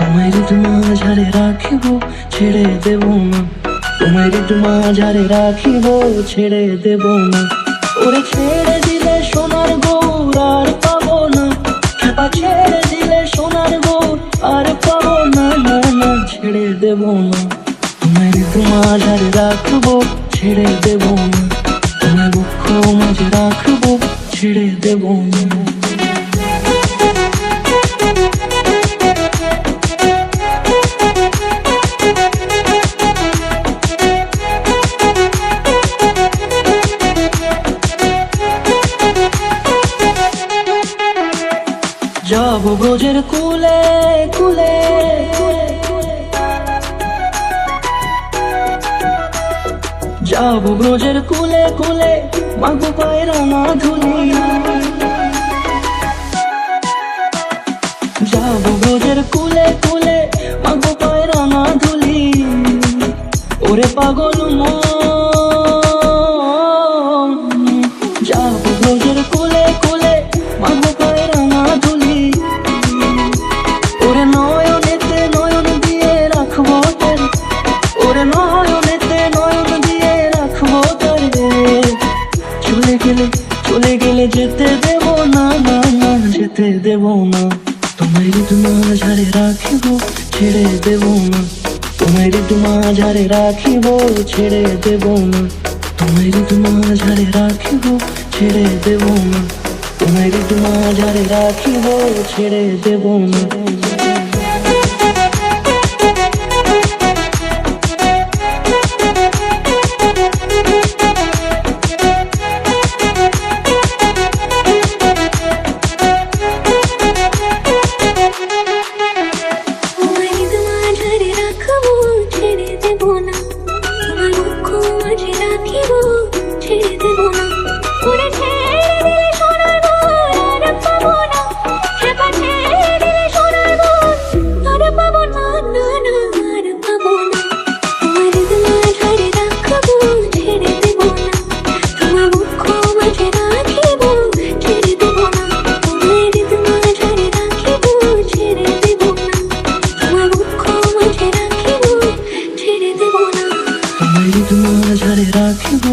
তোমায় মাঝারে রাখিব ছেড়ে দেব না, তোমায় মাঝারে রাখিব ছেড়ে দেব না। ওরে ছেড়ে দিলে সোনার গৌর আর পাবো না, খেপা ছেড়ে দিলে সোনার গৌর আর পাবো না, না না ছেড়ে দেব না। তোমায় মাঝারে রাখবো ছেড়ে দেব না, তোমায় বক্ষ মাঝে রাখবো ছেড়ে দেব না। যাব ব্রজের কুলে কুলে, যাব ব্রজের কুলে কুলে, মাগো পায়ের না ধুলি। যাব ব্রজের কুলে কুলে, মাগো পায়ের না ধুলি। ওরে পাগল মন, যাব ব্রজের কুলে কুলে, মাগো পায়ের না ধুলি। ওরে নয়নেতে নয়ন দিয়ে রাখবো তোর, ওরে নয়নেতে নয়ন দিয়ে রাখবো তোর। চলে গেলে চলে গেলে যেতে দেব না, না না যেতে দেব না। তোমায় মাঝারে রাখিব ছেড়ে দেব না, তোমায় মাঝারে রাখিব ছেড়ে দেব না। তোমায় মাঝারে রাখিব ছেড়ে দেব না, তোমায় মাঝারে রাখিব ছেড়ে দেব না। মাঝারে রাখিব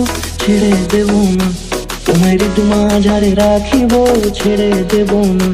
ছেড়ে দেব না, তোমায় মাঝারে রাখিব ছেড়ে দেব না।